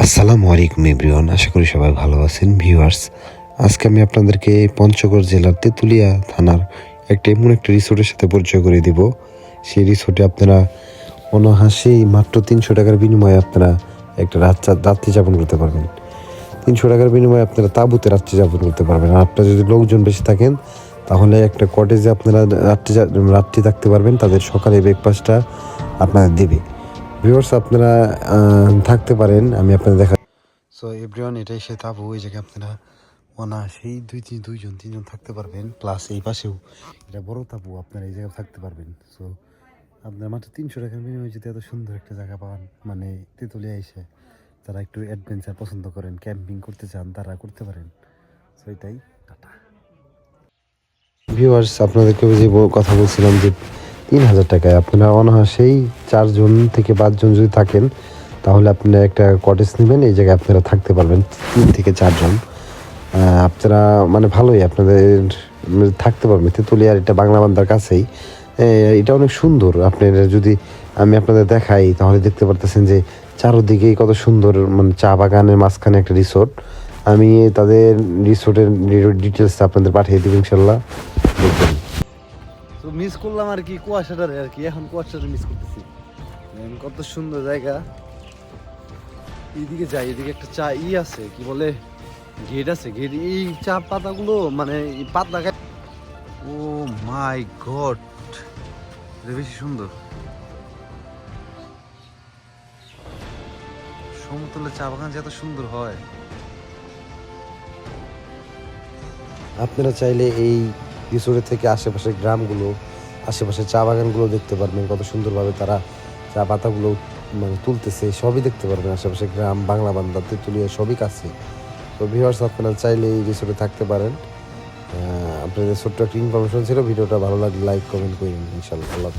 আসসালামু আলাইকুম এভরিওয়ান, আশা করি সবাই ভালো আছেন ভিউয়ার্স। আজকে আমি আপনাদেরকে পঞ্চগড় জেলার তেঁতুলিয়া থানার এমন একটা রিসোর্টের সাথে পরিচয় করে দিব। সেই রিসোর্টে আপনারা অনায়াসেই মাত্র 300 টাকার বিনিময়ে আপনারা একটা রাত্রি যাপন করতে পারবেন। 300 টাকার বিনিময়ে আপনারা তাঁবুতে রাত্রি যাপন করতে পারবেন। আর আপনারা যদি লোকজন বেশি থাকেন তাহলে একটা কটেজে আপনারা রাত্রি থাকতে পারবেন। তাদের সকালে ব্রেকফাস্টটা আপনাদের দেবে। ভিউয়ার্স, আপনারা থাকতে পারেন, আমি আপনাদের দেখা। সো এভরিওয়ান, এটাই সে তাঁবু। এই জায়গায় আপনারা অনায়াসেই দুইজন তিনজন থাকতে পারবেন। প্লাস এই পাশেও এটা বড় তাঁবু, আপনারা এই জায়গায় থাকতে পারবেন। সো আপনার মাত্র 300 টাকার বিনিময়ে যদি এত সুন্দর একটা জায়গা পান, মানে তেঁতুলিয়া এসে যারা একটু অ্যাডভেঞ্চার পছন্দ করেন, ক্যাম্পিং করতে চান, তারা করতে পারেন। সো এটাই, টাটা। ভিউয়ার্স, আপনাদেরকে যে কথা বলছিলাম যে 3000 টাকায় আপনারা অনায়াসেই 4জন থেকে 5জন যদি থাকেন তাহলে আপনারা একটা কটেজ নেবেন। এই জায়গায় আপনারা থাকতে পারবেন 3 থেকে 4জন। আপনারা মানে ভালোই আপনাদের থাকতে পারবেন। তেঁতুলিয়ার এটা বাংলা বান্ধার কাছেই। এটা অনেক সুন্দর। আপনারা যদি আমি আপনাদের দেখাই তাহলে দেখতে পারতেছেন যে চারোদিকেই কত সুন্দর, মানে চা বাগানের মাঝখানে একটা রিসোর্ট। আমি তাদের রিসোর্টের ডিটেলসটা আপনাদের পাঠিয়ে দেবো ইনশাল্লাহ, দেখবেন। তো মিস করলাম আর কি কুয়াশাটারে, আর কি এখন কুয়াশাটা মিস করতেছি। কত সুন্দর জায়গা। এইদিকে যাই, এদিকে একটা চা আছে, কি বলে গেট আছে, গেট এই চা পাতাগুলো মানে পাতা। ও মাই গড, এটা বেশি সুন্দর। সমতলে চা বাগান যে এত সুন্দর হয়। আপনারা চাইলে এই রিসোর্টের থেকে আশেপাশের গ্রামগুলো, আশেপাশের চা বাগানগুলো দেখতে পারবেন। কত সুন্দরভাবে তারা চা পাতাগুলো মানে তুলতেছে, সবই দেখতে পারবেন। আশেপাশে গ্রাম, বাংলা বান্ধা, তেঁতুলিয়া সবই কাছে। তো ভিউয়ার্স, আপনারা চাইলে এই রিসোর্টে থাকতে পারেন। আপনাদের ছোট্ট একটা ইনফরমেশন ছিল। ভিডিওটা ভালো লাগলে লাইক কমেন্ট করবেন ইনশাল্লাহ।